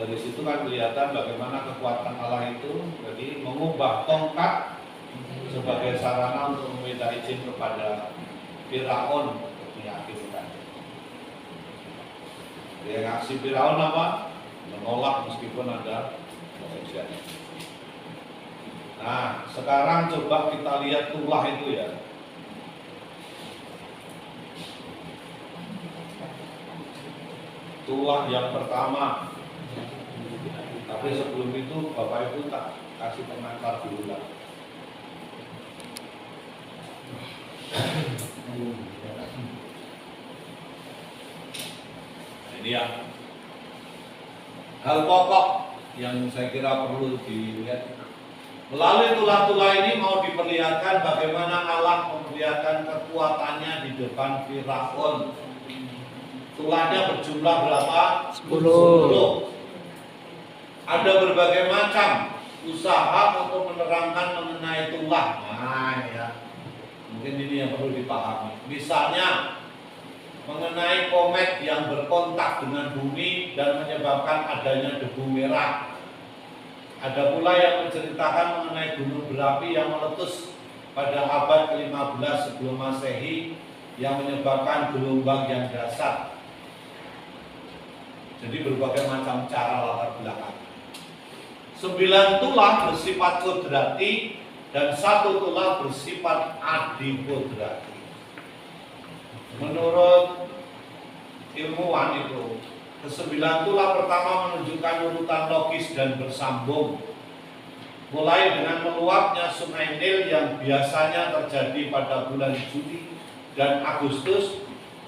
Dari situ kan kelihatan bagaimana kekuatan Allah itu, jadi mengubah tongkat sebagai sarana untuk meminta izin kepada Firaun untuk meyakinkan. Yang aksi Firaun apa? Menolak meskipun ada perjanjian. Nah, sekarang coba kita lihat tulah itu ya. Tulah yang pertama. Tapi sebelum itu Bapak Ibu tak kasih pengantar dulu lah. Ini ya hal pokok yang saya kira perlu dilihat. Melalui tulah-tulah ini mau diperlihatkan bagaimana Allah memperlihatkan kekuatannya di depan Firaun. Tulahnya berjumlah berapa? 10. Ada berbagai macam usaha untuk menerangkan mengenai tulah. Nah ya, mungkin ini yang perlu dipahami. Misalnya mengenai komet yang berkontak dengan bumi dan menyebabkan adanya debu merah. Ada pula yang menceritakan mengenai gunung berapi yang meletus pada abad ke-15 sebelum Masehi yang menyebabkan gelombang yang dahsyat. Jadi berbagai macam cara latar belakang. 9 tulah bersifat kodrati dan 1 tulah bersifat adikodrati. Menurut ilmuwan itu, ke-9 tulah pertama menunjukkan urutan logis dan bersambung. Mulai dengan meluapnya Sungai Nil yang biasanya terjadi pada bulan Juli dan Agustus,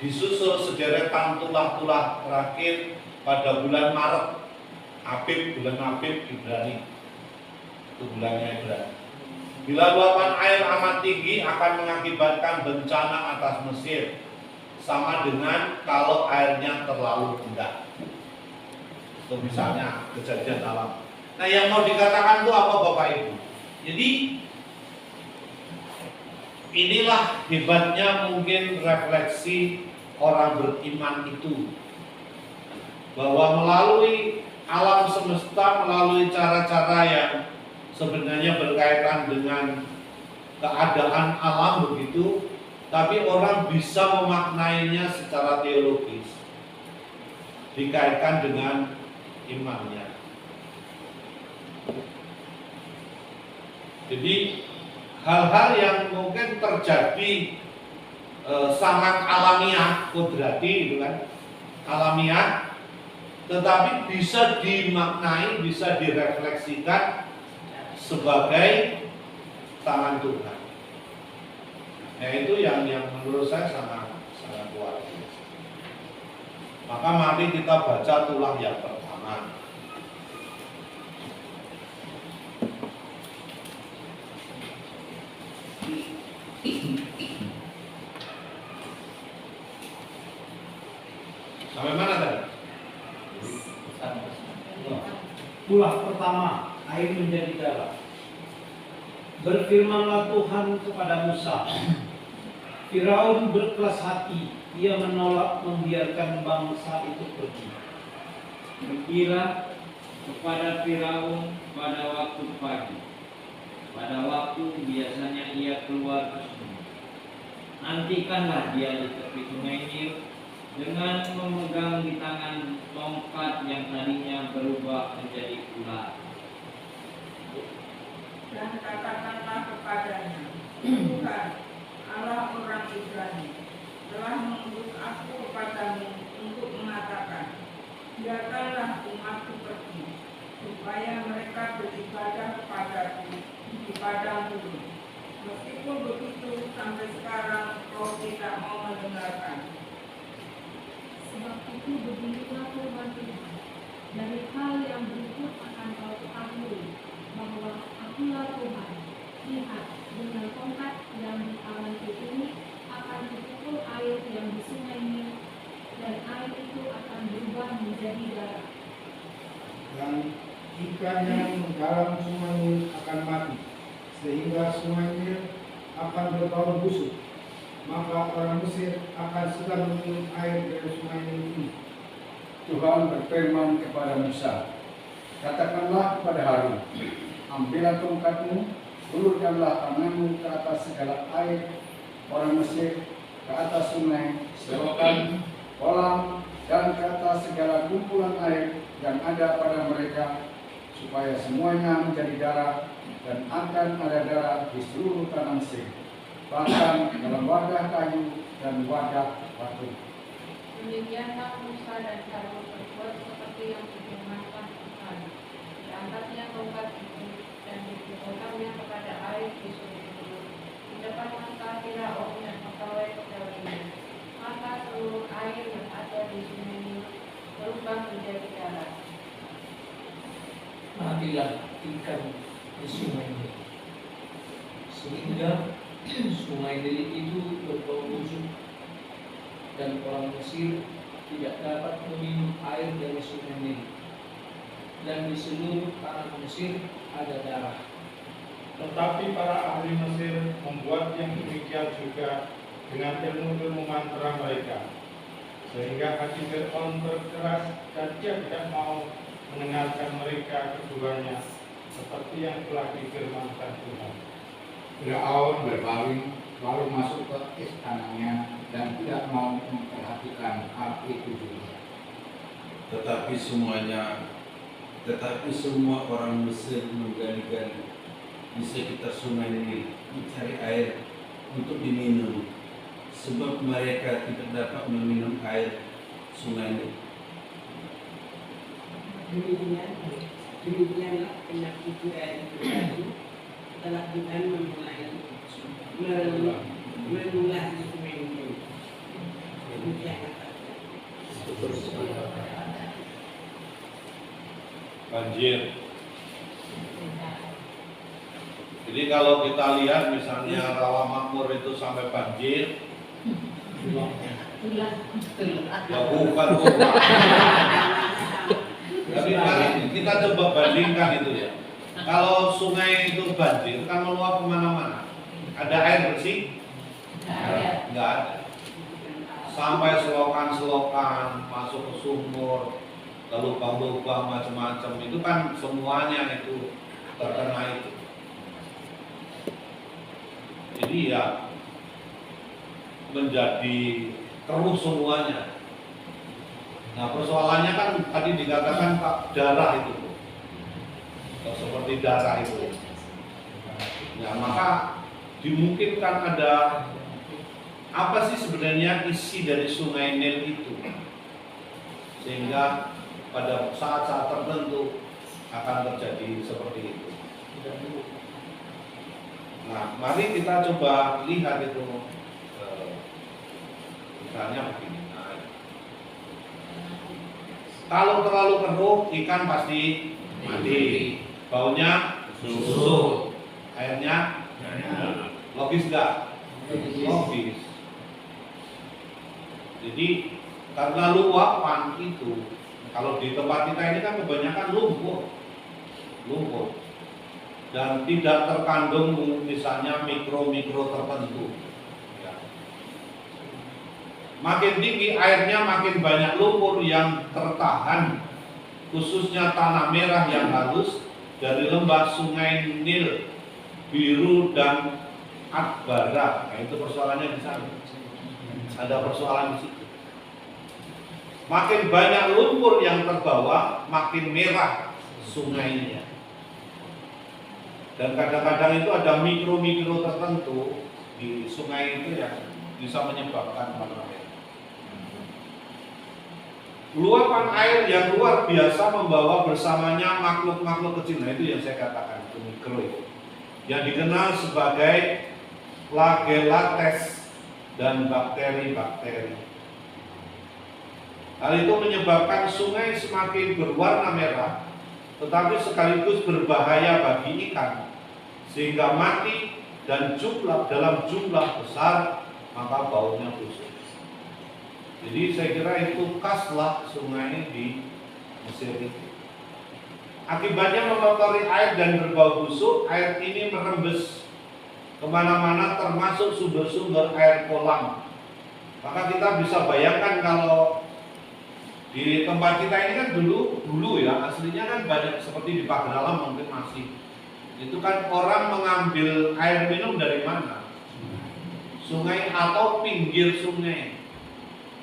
disusul sederetan tulah-tulah terakhir pada bulan Maret. Bulan Abib Ibrani, itu bulannya Ibrani. Bila luapan air amat tinggi akan mengakibatkan bencana atas Mesir, sama dengan kalau airnya terlalu rendah. Itu misalnya kejadian alam. Nah, yang mau dikatakan itu apa Bapak Ibu? Jadi inilah hebatnya mungkin refleksi orang beriman itu, bahwa melalui alam semesta, melalui cara-cara yang sebenarnya berkaitan dengan keadaan alam begitu, tapi orang bisa memaknainya secara teologis, dikaitkan dengan imannya. Jadi hal-hal yang mungkin terjadi sangat alamiah, kodrati itu kan, alamiah, tetapi bisa dimaknai, bisa direfleksikan sebagai tangan Tuhan. Nah, itu yang menurut saya sangat luar biasa. Maka mari kita baca tulah yang pertama. Sampai mana tadi? Tulah pertama, air menjadi darah. Berfirmanlah Tuhan kepada Musa, Firaun berkeras hati, ia menolak membiarkan bangsa itu pergi. Pergilah kepada Firaun pada waktu pagi, pada waktu biasanya ia keluar ke sungai. Nantikanlah dia di tepi Sungai Nil dengan memegang di tangan tongkat yang tadinya berubah menjadi ular. Dan katakanlah kepadanya, Tuhan, Allah orang Ibrani, telah mengutus aku kepadamu untuk mengatakan, biarkanlah umatku pergi, supaya mereka beribadah kepadaku di padang gurun. Meskipun begitu, sampai sekarang kau tidak mau mendengarkan. Sebab itu beginilah firman Tuhan, dari hal yang berikut akan kau ketahui, bahwa akulah Tuhan. Lihat, dengan tongkat yang di tanganku ini akan kupukul air yang di Sungai Nil, dan air itu akan berubah menjadi darah. Dan ikan yang dalam Sungai Nil akan mati, sehingga Sungai Nil akan berbau busuk. Maka orang Mesir akan segera meminum air dari Sungai Nil ini. Tuhan berfirman kepada Musa, Katakanlah kepada Harun, ambillah tongkatmu, ulurkanlah tanganmu ke atas segala air orang Mesir, ke atas sungai, selokan, kolam, dan ke atas segala kumpulan air yang ada pada mereka, supaya semuanya menjadi darah, dan akan ada darah di seluruh tanah Mesir, bahkan dalam wadah kayu dan wadah batu. Demikianlah Musa dan Harun berbuat seperti yang difirmankan Tuhan. Diangkatnya tongkat itu dan dipukulkannya kepada air di sumur di depan mata Firaun dan pegawai-pegawainya. Maka seluruh air yang ada di sungai Nil berubah menjadi darah. Matilah ikan di sungai Nil, sehingga sungai Nil itu berbau busuk, dan orang Mesir tidak dapat meminum air dari sungai Nil, dan di seluruh tanah Mesir ada darah. Tetapi para ahli Mesir membuat yang demikian juga dengan ilmu-ilmu mantra mereka, sehingga hati Fir'aun berkeras dan dia tidak mau mendengarkan mereka keduanya, seperti yang telah difirmankan Tuhan. Firaun berpaling lalu masuk ke istananya dan tidak mau memperhatikan hal itu juga. Tetapi semua orang Mesir menggali-gali di sekitar sungai Nil mencari air untuk diminum, sebab mereka tidak dapat meminum air sungai Nil. Demikianlah penyakit air itu tadi telah Tuhan memulai mengulas di sungai Nil. Banjir. Jadi kalau kita lihat misalnya Rawamakmur itu sampai banjir, ya bukan. Tapi kita coba bandingkan itu ya. Kalau sungai itu banjir kan meluap kemana-mana. Ada air bersih? Nggak ada. Sampai selokan-selokan, masuk ke sumur, ke lubang-lubang macam-macam itu kan semuanya itu terkena itu. Jadi ya menjadi keruh semuanya. Nah persoalannya kan tadi dikatakan darah itu, seperti darah itu. Ya maka dimungkinkan ada apa sih sebenarnya isi dari sungai Nil itu, sehingga pada saat-saat tertentu akan terjadi seperti itu. Nah, mari kita coba lihat itu, misalnya begini. Nah, kalau terlalu keruh, ikan pasti mati. Baunya busuk, airnya logis nggak? Logis. Jadi karena luapan itu, kalau di tempat kita ini kan kebanyakan lumpur, dan tidak terkandung misalnya mikro tertentu. Ya. Makin tinggi airnya makin banyak lumpur yang tertahan, khususnya tanah merah yang halus dari lembah sungai Nil, biru dan Adbara. Nah, itu persoalannya di sana. Ada persoalan di situ. Makin banyak lumpur yang terbawa, makin merah sungainya. Dan kadang-kadang itu ada mikro tertentu di sungai itu yang bisa menyebabkan warna merah. Luapan air yang luar biasa membawa bersamanya makhluk-makhluk kecil. Nah itu yang saya katakan, itu mikro itu. Yang dikenal sebagai flagellates dan bakteri-bakteri. Hal itu menyebabkan sungai semakin berwarna merah, tetapi sekaligus berbahaya bagi ikan, sehingga mati dan dalam jumlah besar, maka baunya busuk. Jadi saya kira itu khaslah sungai di Mesir itu. Akibatnya mengotori air dan berbau busuk, air ini merembes kemana-mana termasuk sumber-sumber air kolam. Maka kita bisa bayangkan kalau Di tempat kita ini kan dulu ya, aslinya kan banyak seperti di Pagralam mungkin masih. Itu kan orang mengambil air minum dari mana? Sungai atau pinggir sungai.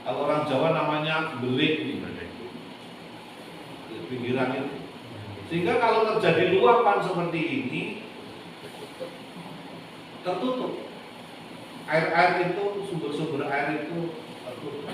Kalau orang Jawa namanya belik ini, pinggiran itu. Sehingga kalau terjadi luapan seperti ini, tertutup. Air itu, sumber-sumber air itu tertutup.